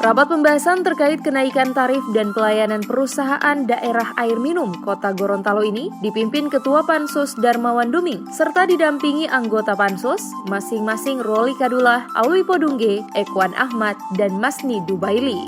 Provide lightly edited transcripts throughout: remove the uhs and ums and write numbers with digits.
Rapat pembahasan terkait kenaikan tarif dan pelayanan perusahaan daerah air minum Kota Gorontalo ini dipimpin Ketua Pansus Darmawan Duming serta didampingi anggota Pansus masing-masing Roli Kadullah, Alwi Podungge, Ekwan Ahmad, dan Masni Dubaili.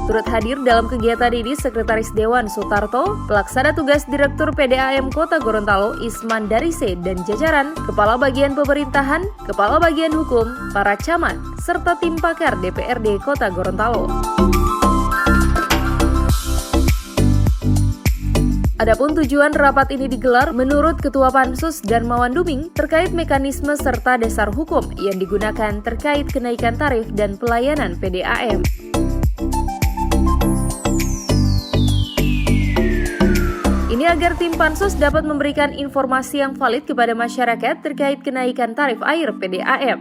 Turut hadir dalam kegiatan ini Sekretaris Dewan Sutarto, Pelaksana Tugas Direktur PDAM Kota Gorontalo Isman Darise dan jajaran, Kepala Bagian Pemerintahan, Kepala Bagian Hukum, para camat, serta tim pakar DPRD Kota Gorontalo. Adapun tujuan rapat ini digelar menurut Ketua Pansus Darmawan Duming terkait mekanisme serta dasar hukum yang digunakan terkait kenaikan tarif dan pelayanan PDAM. Ini agar tim Pansus dapat memberikan informasi yang valid kepada masyarakat terkait kenaikan tarif air PDAM.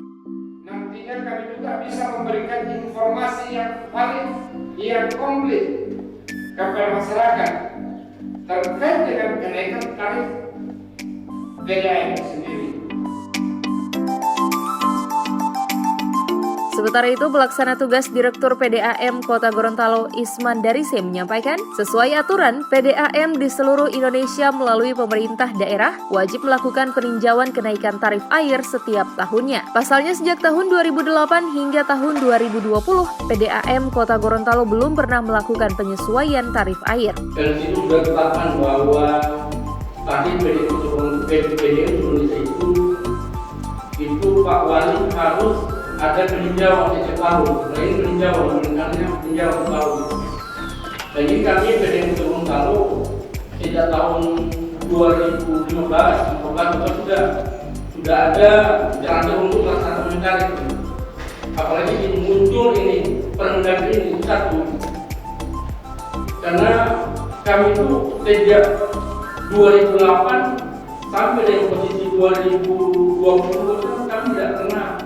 Nantinya kami juga bisa memberikan informasi yang valid, yang komplit kepada masyarakat terkait dengan kenaikan tarif PDAM sendiri. Sementara itu, Pelaksana Tugas Direktur PDAM Kota Gorontalo Isman Darise menyampaikan, sesuai aturan, PDAM di seluruh Indonesia melalui pemerintah daerah wajib melakukan peninjauan kenaikan tarif air setiap tahunnya. Pasalnya sejak tahun 2008 hingga tahun 2020, PDAM Kota Gorontalo belum pernah melakukan penyesuaian tarif air. Dan itu sudah ditetapkan bahwa tadi PDAM Indonesia itu Pak Wali harus ada peninjauan di Jepang, lain peninjauan, peninjauan tahun. Jadi kami PDAM Gorontalo sejak tahun 2015 sudah ada jalan untuk melaksanakan peningkatan. Apalagi muncul ini peningkatan ini satu, karena kami itu sejak 2008 sampai dengan posisi 2020 kami tidak pernah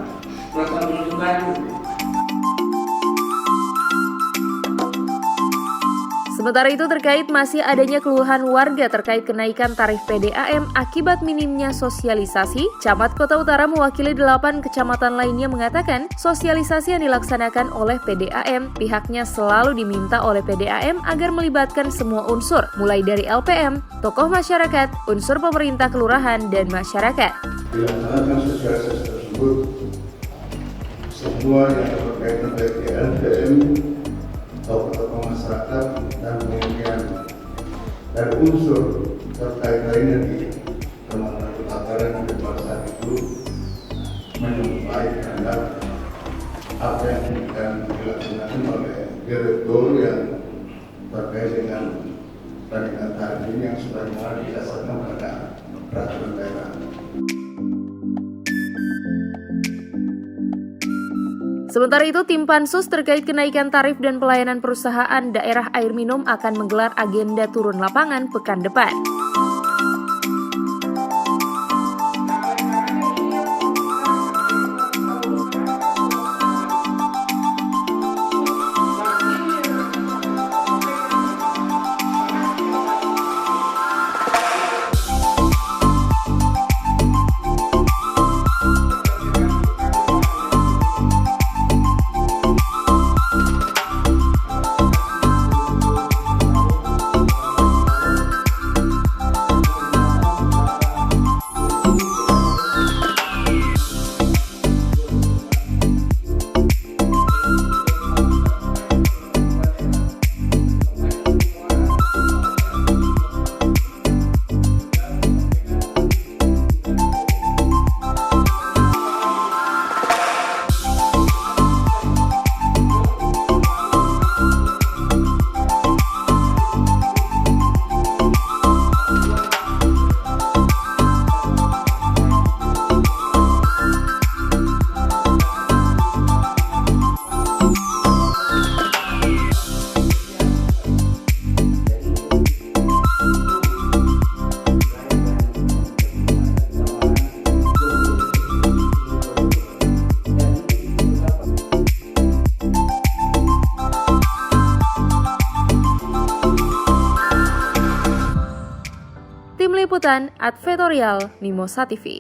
Sementara itu terkait masih adanya keluhan warga terkait kenaikan tarif PDAM akibat minimnya sosialisasi, Camat Kota Utara mewakili 8 kecamatan lainnya mengatakan sosialisasi yang dilaksanakan oleh PDAM pihaknya selalu diminta oleh PDAM agar melibatkan semua unsur, mulai dari LPM, tokoh masyarakat, unsur pemerintah kelurahan, dan masyarakat. Dilaksanakan sosialisasi tersebut, semua yang berkaitan baik di LPM, tokoh masyarakat, dan kemudian dari unsur terkait lainnya di Kecamatan Utara yang pada saat itu menyuplai terhadap apa yang akan dilaksanakan oleh direktur yang terkait dengan peningkatan tarif ini yang sudah mulai didasarkan pada peraturan daerah. Sementara itu, tim Pansus terkait kenaikan tarif dan pelayanan perusahaan daerah air minum akan menggelar agenda turun lapangan pekan depan. Tim Liputan Advertorial Mimosa TV.